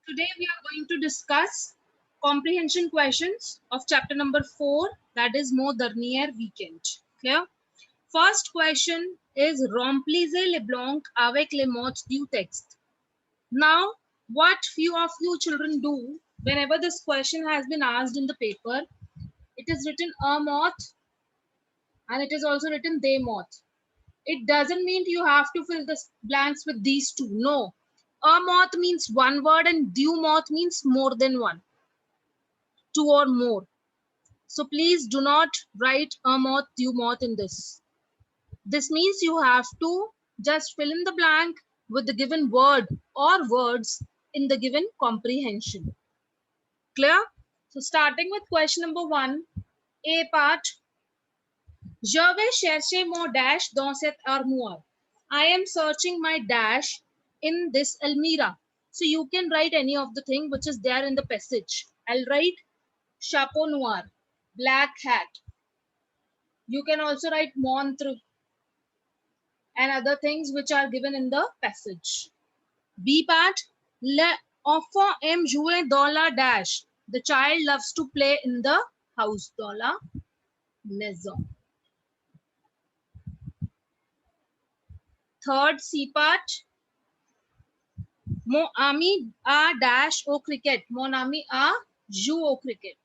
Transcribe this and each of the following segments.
Today we are going to discuss comprehension questions of chapter number 4, that is Mon Dernier Weekend. Clear? First question is Remplissez les blancs avec les mots du texte. Now, what few of you children do whenever this question has been asked in the paper, it is written a moth and it is also written they moth. It doesn't mean you have to fill the blanks with these two. No. A moth means one word and due moth means more than one, two or more. So please do not write a moth, due moth in this. This means you have to just fill in the blank with the given word or words in the given comprehension. Clear? So starting with question number 1, A part. Je vais chercher mon dash dans cette armoire. I am searching my dash in this almirah. So you can write any of the thing which is there in the passage. I'll write chapeau noir, black hat. You can also write montre and other things which are given in the passage. B part, l'enfant aime jouer dans la dash. The child loves to play in the house, dans la maison. Third C part, mon ami a dash au cricket. Mon ami a joue au cricket.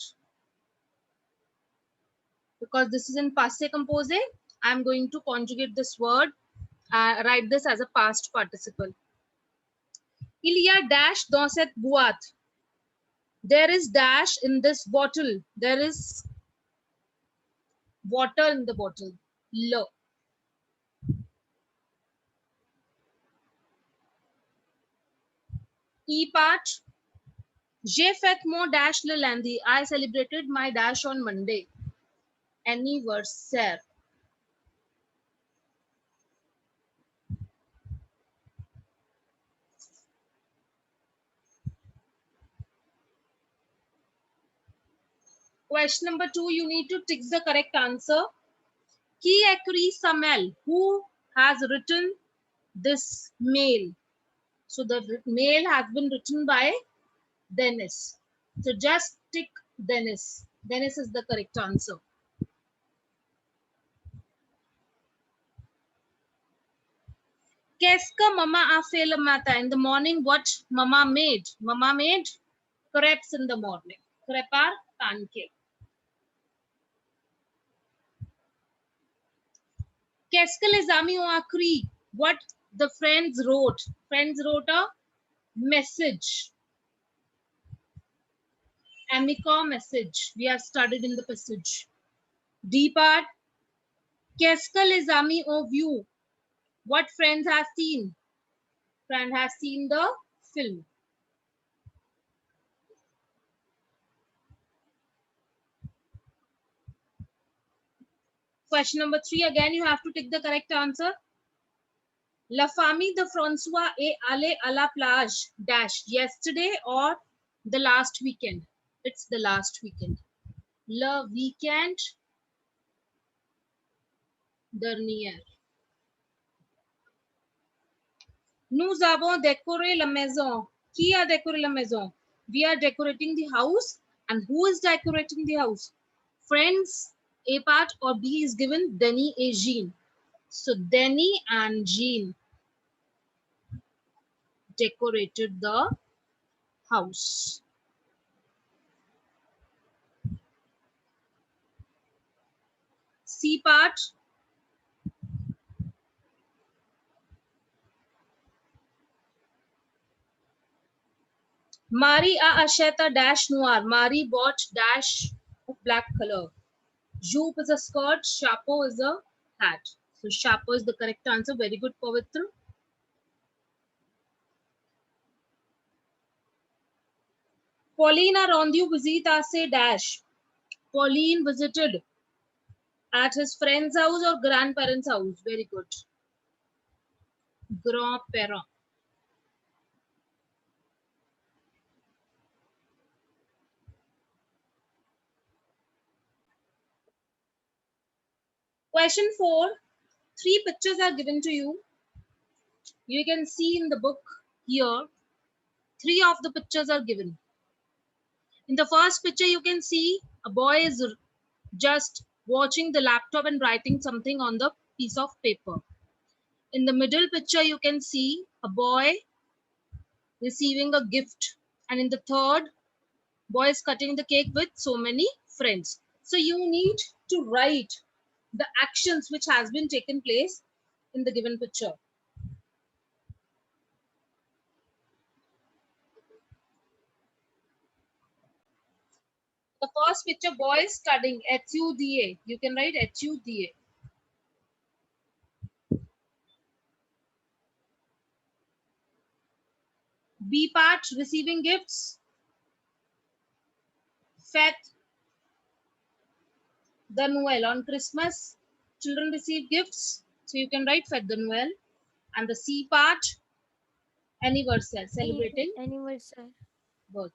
Because this is in passé composé, I am going to conjugate this word, write this as a past participle. Il y a dash dans cette boîte. There is dash in this bottle. There is water in the bottle. Le. E part. J'ai fait mon dash le lundi. I celebrated my dash on Monday. Anniversaire. Question number 2, you need to tick the correct answer. Qui écrit Samuel? Who has written this mail? So the mail has been written by Dennis. So just tick Dennis. Dennis is the correct answer. Qu'est-ce que maman a fait le matin? In the morning, what mama made? Mama made crepes in the morning. Crêpes are pancake. Qu'est-ce que les amis ont écrit? What the friends wrote? Friends wrote a message. Amica message. We have studied in the passage. D part. Qu'est-ce que les amis ont vu? What friends have seen? Friend has seen the film. Question number 3, again you have to take the correct answer. La famille de François est allée à la plage dash yesterday or the last weekend. It's the last weekend. Le weekend dernier. Nous avons décoré la maison. Qui a décoré la maison? We are decorating the house. And who is decorating the house? Friends, A part or B is given Denis et Jean. So Denis and Jean decorated the house. C part. Marie a acheté a dash noir. Marie bought dash of black color. Jupe is a skirt. Chapeau is a hat. So chapeau is the correct answer. Very good, Pavitra. Pauline a rendu visite à ses dash. Pauline visited at his friend's house or grandparents' house. Very good. Grand-parents. Question 4. 3 pictures are given to you. You can see in the book here Three of the pictures are given. In the first picture, you can see a boy is just watching the laptop and writing something on the piece of paper. In the middle picture, you can see a boy receiving a gift. And in the third, boy is cutting the cake with so many friends. So you need to write the actions which has been taken place in the given picture. The first picture, boy is studying, HUDA. You can write HUDA. B part, receiving gifts. Fête de Noël. On Christmas, children receive gifts. So you can write Fête de Noël. And the C part, anniversary, celebrating Anniversary. birth.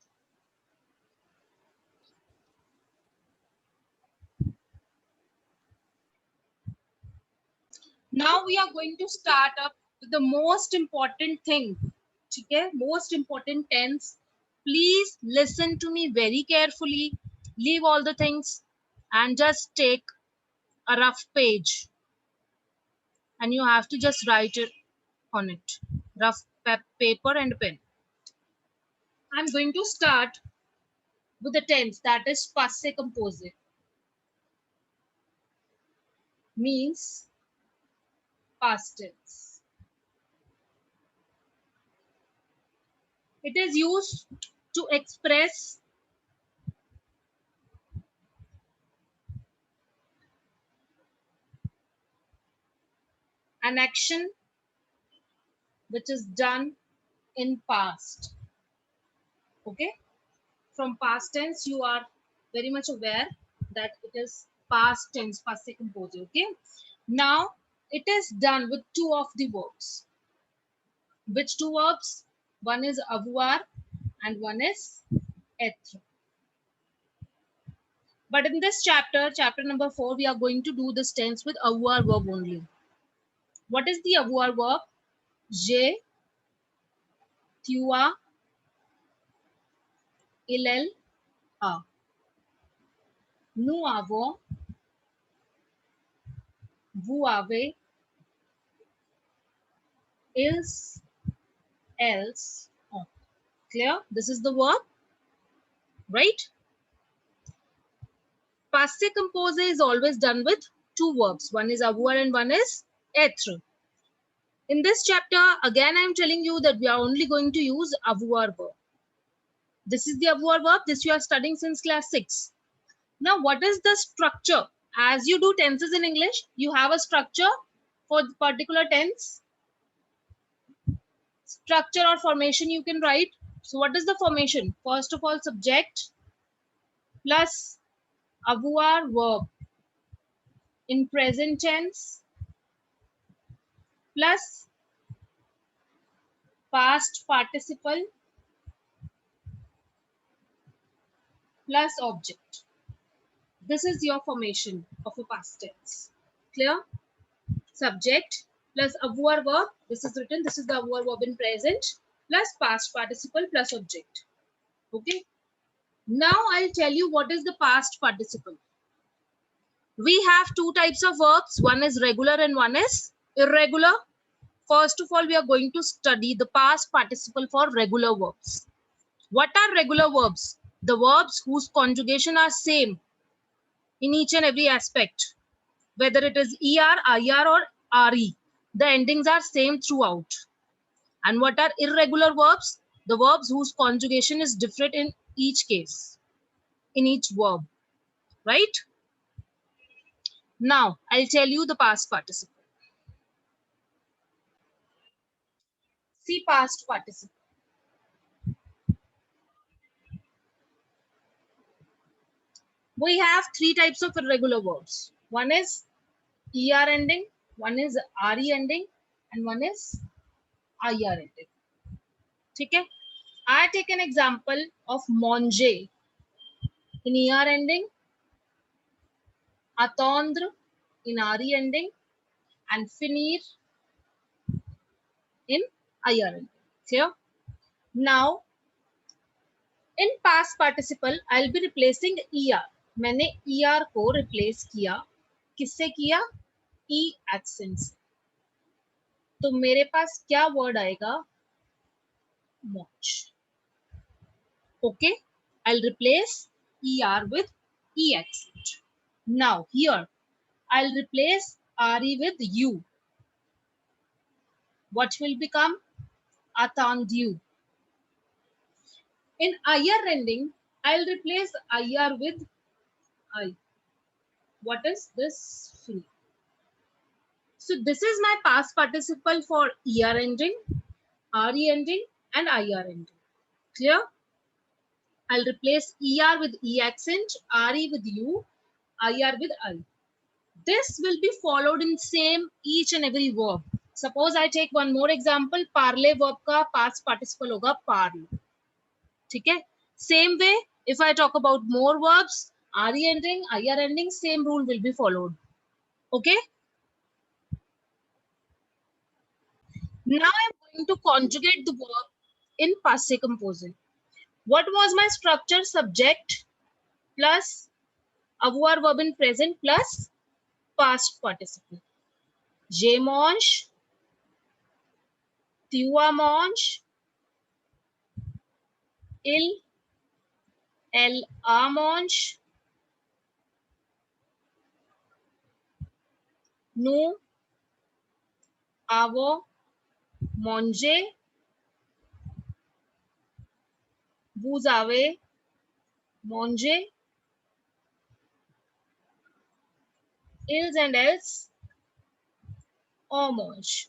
Now we are going to start up with the most important thing. Okay? Most important tense. Please listen to me very carefully. Leave all the things and just take a rough page and you have to just write it on it. Rough paper and pen. I'm going to start with the tense that is passé composé. Means past tense. It is used to express an action which is done in past. Okay, from past tense you are very much aware that it is past tense, passé composé. Okay, now it is done with two of the verbs. Which two verbs? One is avoir and one is être. But in this chapter, chapter number 4, we are going to do this tense with avoir verb only. What is the avoir verb? J'ai, tu as, il, elle, a. Nous avons, vous avez, ils, elles, on. Clear? This is the verb, right? Passé composé is always done with two verbs. One is avoir and one is être. In this chapter, again, I am telling you that we are only going to use avoir verb. This is the avoir verb. This you are studying since class 6. Now, what is the structure? As you do tenses in English, you have a structure for the particular tense. Structure or formation you can write. So, what is the formation? First of all, subject plus avoir verb in present tense plus past participle plus object. This is your formation of a past tense. Clear? Subject plus avoir verb. This is written. This is the avoir verb in present plus past participle plus object. Okay. Now I'll tell you what is the past participle. We have two types of verbs. One is regular and one is irregular. First of all, we are going to study the past participle for regular verbs. What are regular verbs? The verbs whose conjugation are same in each and every aspect. Whether it is ER, IR or RE. The endings are same throughout. And what are irregular verbs? The verbs whose conjugation is different in each case, in each verb, right? Now, I'll tell you the past participle. See past participle. We have three types of irregular verbs. One is ER ending, one is RE ending, and one is IR ending. Okay? I take an example of manger in ER ending, attendre in RE ending, and finir in IR ending. Clear? Now, In past participle, I'll be replacing er. मैंने er को replace किया. किससे किया? e accent से. तो मेरे पास क्या word आएगा? Watch. Okay, I'll replace er with e accent. Now here, I'll replace re with u. What will become? Attendu. In ir ending, I'll replace ir with I. What is this? Free. So this is my past participle for er ending, re ending, and ir ending. Clear? I'll replace er with e accent, re with u, ir with I. This will be followed in same each and every verb. Suppose I take one more example. Parle verb का past participle होगा parle. ठीक है? Same way, if I talk about more verbs, re ending, ir ending, same rule will be followed. Okay? Now I'm going to conjugate the verb in passive composite. What was my structure? Subject plus avoir verb in present plus past participle. Je mange, tu as mange, elle a mange, nous avons mangé, vous avez mangé, ils and elles ont mangé.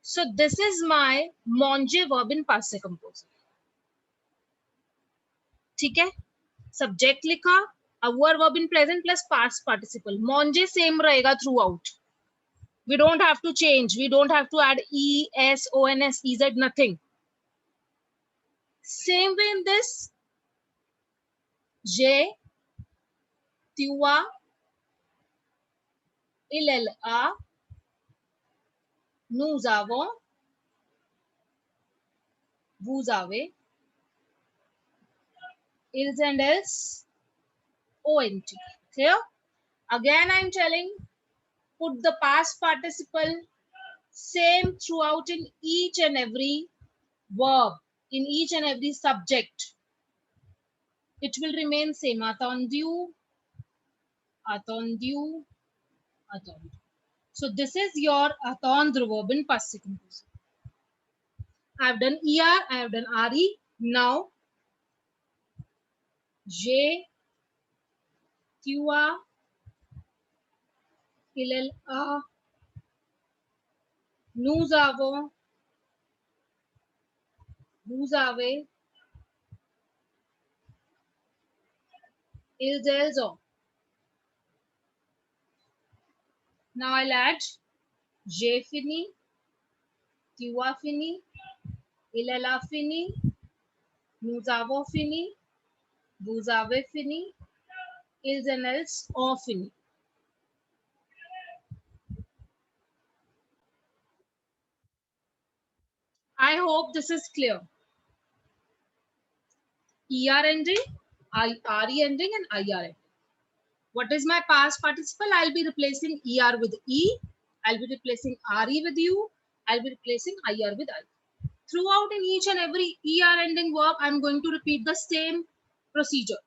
So this is my manger verb in passive composite. ठीक है? Subject लिखा, avoir verb in present plus past participle. Manger same रहेगा throughout. We don't have to change. We don't have to add e, s, o, n, s, ez, nothing. Same way in this. J'ai, tu as, il, elle a, nous avons, vous avez, ils and elles, ont. Clear? Again, I'm telling, put the past participle same throughout in each and every verb, in each and every subject. It will remain same. Attendu, attendu, attendu. So this is your attendre verb in passive composite. I have done er, I have done re. Now, j'ai, tu as, il, elle a, nous avons, vous avez, ils, elles ont. Now I'll add j'ai fini, tu as fini, il, elle a fini, nous avons fini, vous avez fini, ils and elles ont fini. I hope this is clear. Er ending, re ending, and ir ending. What is my past participle? I'll be replacing er with e. I'll be replacing re with u. I'll be replacing ir with I. Throughout in each and every er ending verb, I'm going to repeat the same procedure.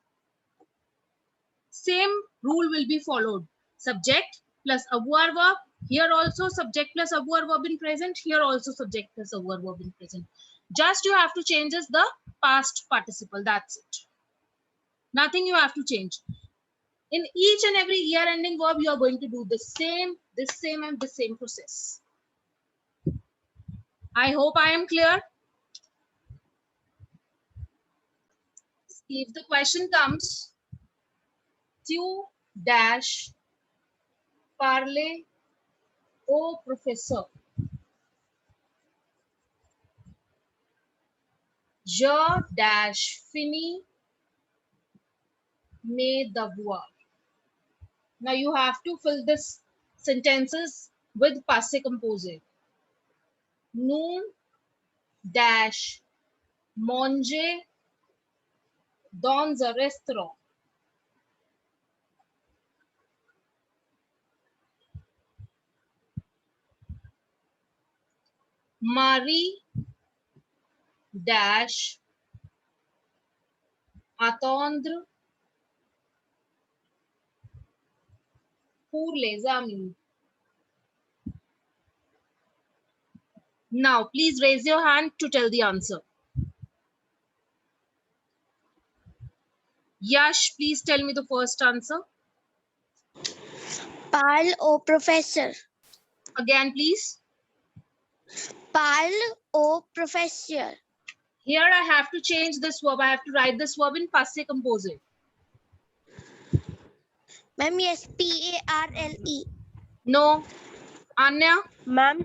Same rule will be followed. Subject plus avoir verb. Here also subject plus avoir verb in present. Here also subject plus avoir verb in present. Just you have to change is the past participle. That's it. Nothing you have to change. In each and every year ending verb, you are going to do the same, and the same process. I hope I am clear. If the question comes, tu dash parler au professeur. Je dash finis mes devoirs. Now you have to fill this sentences with passé composé. Nous dash manger Dans a restaurant. Marie dash attendre pour les amis. Now, please raise your hand to tell the answer. Yash, please tell me the first answer. Parle au professeur. Again, please. Parle au professeur. Here I have to change this verb. I have to write this verb in passé composé. Ma'am, yes, P-A-R-L-E. No. Anya? Ma'am,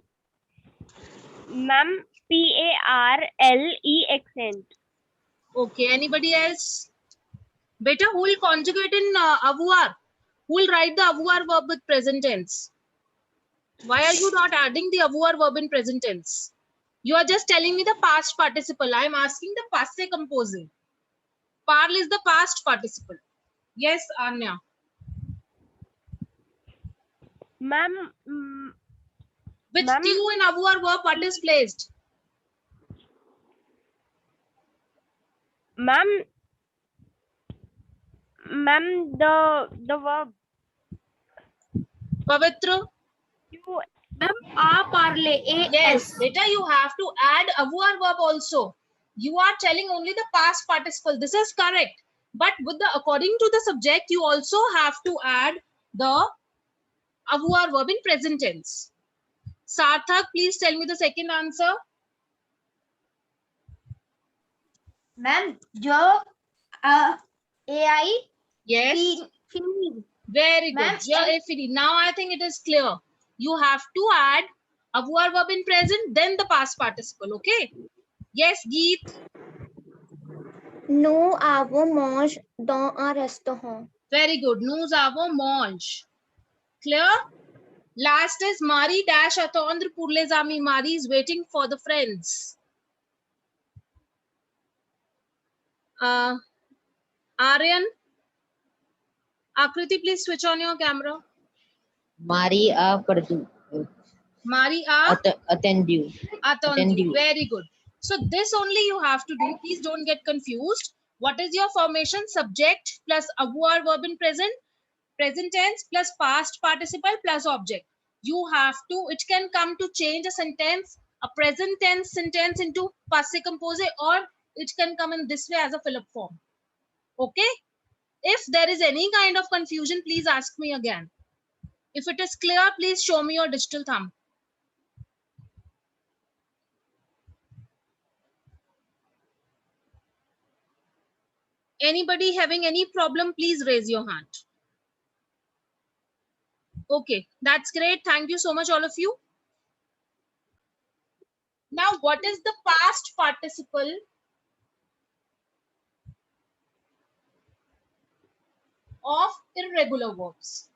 P-A-R-L-E accent. Okay. Anybody else? Beta, who will conjugate in avoir? Who will write the avoir verb with present tense? Why are you not adding the avoir verb in present tense? You are just telling me the past participle. I am asking the passé composé. Parle is the past participle. Yes, Anya. Ma'am, With Ma'am. tu in avoir verb, what is placed? Ma'am, the verb. Pavitra? You, Ma'am, a parler. Yes, beta, you have to add avoir verb also. You are telling only the past participle. This is correct. But with the according to the subject, you also have to add the avoir verb in present tense. Sarthak, please tell me the second answer. Ma'am, jo AI. Yes. Fini. Very good. Ma'am, Now I think it is clear. You have to add avoir verb in present, then the past participle. Okay. Yes, Geet. Nous avons mangé dans un restaurant. Very good. Nous avons mange. Clear? Last is Marie dash attendre pour les amis. Marie is waiting for the friends. Aryan, Akriti, please switch on your camera. Marie a perdu. Marie a Attendu. attendu. Very good. So this only you have to do. Please don't get confused. What is your formation? Subject plus avoir verb in present, present tense plus past participle plus object. You have to, it can come to change a sentence, a present tense sentence into passé composé, or it can come in this way as a fill-up form. Okay? If there is any kind of confusion, please ask me again. If it is clear, please show me your digital thumb. Anybody having any problem, please raise your hand. Okay, that's great. Thank you so much, all of you. Now, what is the past participle of irregular verbs?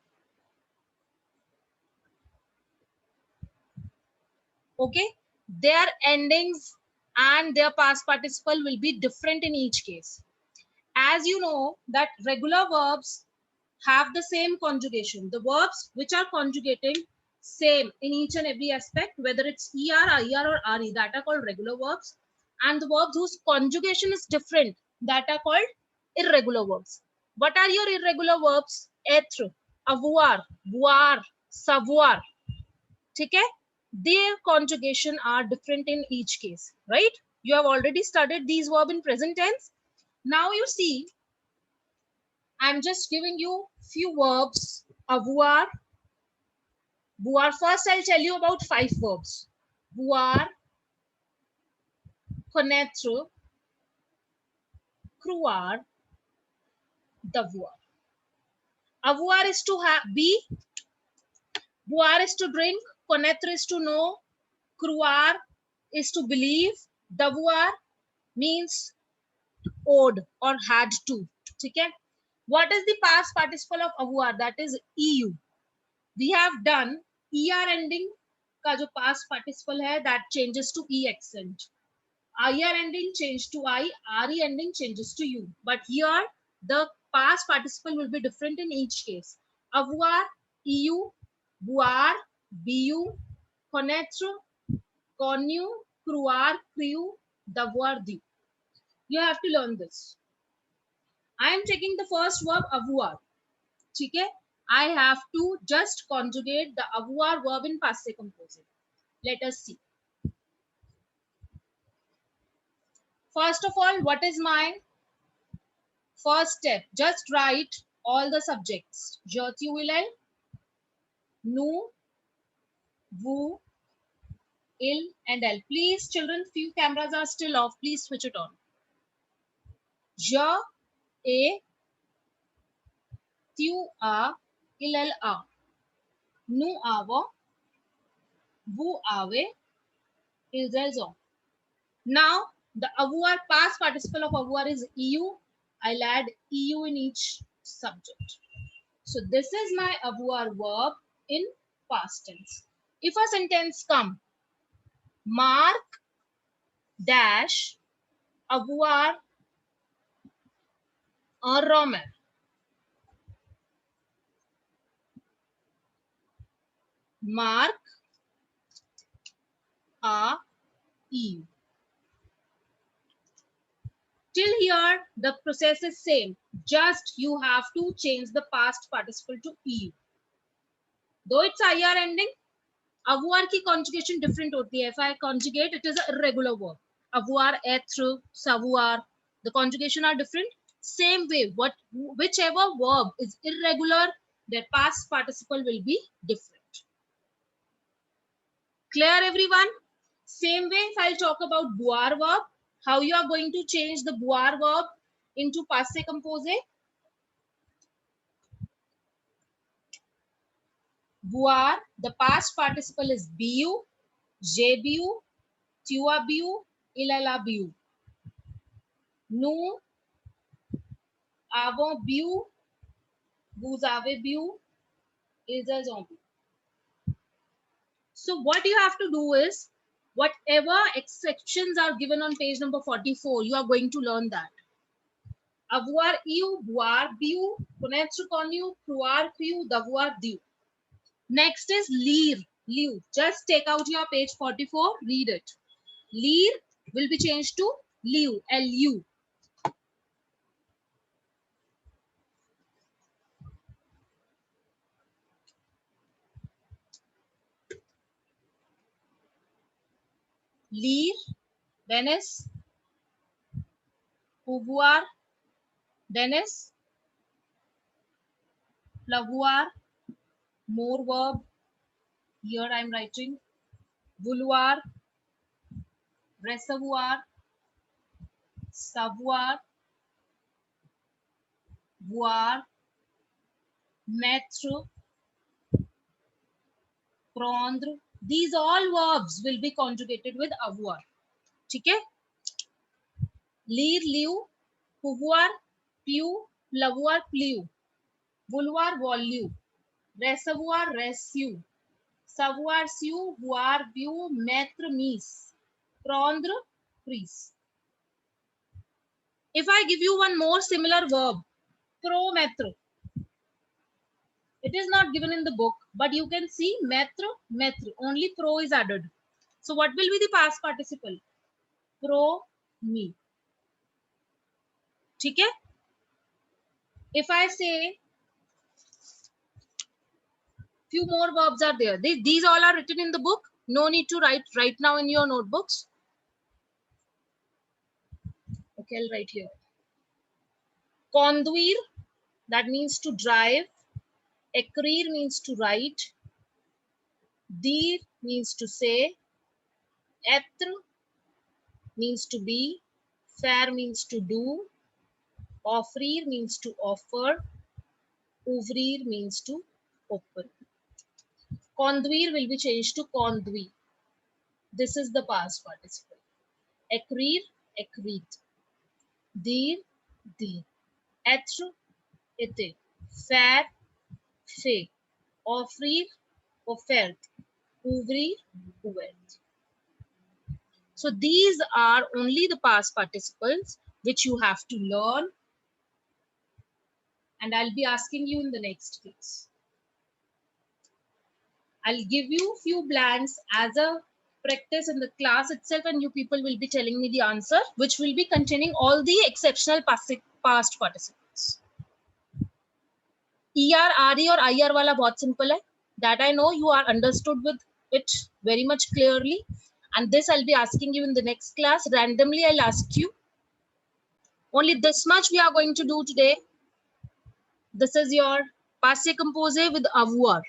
Okay, their endings and their past participle will be different in each case. As you know that regular verbs have the same conjugation. The verbs which are conjugating same in each and every aspect, whether it's ER, IR or RE, that are called regular verbs. And the verbs whose conjugation is different, that are called irregular verbs. What are your irregular verbs? Être, avoir, boire, savoir. Okay? Their conjugation are different in each case, right? You have already studied these verbs in present tense. Now you see, I'm just giving you few verbs. Avoir, boire. First, I'll tell you about 5 verbs. Boire, connaître, croire, devoir. Avoir is to be, boire is to drink, connaître is to know, croire is to believe, devoir means owed or had to. Okay? What is the past participle of avoir? That is EU. We have done ER ending का जो past participle है that changes to E accent. IR ending change to I, RE ending changes to U. But here the past participle will be different in each case. Avoir, EU, boire, bu, connaître, connu, croire, criu, devoir, du. You have to learn this. I am taking the first verb avoir. Okay? I have to just conjugate the avoir verb in passé composé. Let us see. First of all, what is my first step? Just write all the subjects. Je, tu, il, elle, nous, vous, il, and elle. Please, children, few cameras are still off. Please switch it on. Je, et, tu, a, il, elle, a. Nous avons, vous avez, ils, elles ont. Now, the avoir past participle of avoir is EU. I'll add EU in each subject. So this is my avoir verb in past tense. If a sentence come, Mark dash avoir un roman. Mark a EU. Till here, the process is same. Just you have to change the past participle to EU. Though it's IR ending, avoir की conjugation different होती है. If I conjugate, it is a irregular verb. Avoir, être, savoir. The conjugation are different. Same way, whichever verb is irregular, their past participle will be different. Clear, everyone? Same way, if I'll talk about boire verb, how you are going to change the boire verb into passé composé. Boire, the past participle is bu, bu, tu as bu, il a bu. Nous avons bu, vous avez bu, ils ont bu. So what you have to do is, whatever exceptions are given on page number 44, you are going to learn that. Avoir eu, boire, bu, connaître, connu, croire, criu, devoir, dû. Next is lire, lieu. Just take out your page 44, read it. Lire will be changed to lieu, L-U. Lire, then is pouvoir, then is pleuvoir, more verb. Here I am writing vouloir, recevoir, savoir, voir, mettre, prendre. These all verbs will be conjugated with avoir. ठीक है? Lire, lieu, pouvoir, piu, pleuvoir, pleu, vouloir, volu, recevoir, reçu, savoir, su, voir, vu, mettre, mis, prendre, prise. If I give you one more similar verb, promettre, it is not given in the book, but you can see mettre, mettre, only pro is added. So what will be the past participle? Pro, me. ठीक है? If I say few more verbs are there, these all are written in the book. No need to write right now in your notebooks. Okay, I'll write here. Conduire, that means to drive. Écrire means to write. Dire means to say. Être means to be. Faire means to do. Offrir means to offer. Ouvrir means to open. Conduire will be changed to conduit. This is the past participle. Écrire, écrite. Dire, dit. Être, était. Faire, fait. Offrir, offert. Ouvrir, ouvert. So these are only the past participles which you have to learn. And I'll be asking you in the next class. I'll give you few blanks as a practice in the class itself, and you people will be telling me the answer, which will be containing all the exceptional past participles. ER, RE और IR वाला बहुत simple है. That I know you are understood with it very much clearly. And this I'll be asking you in the next class. Randomly, I'll ask you. Only this much we are going to do today. This is your passé composé with avoir.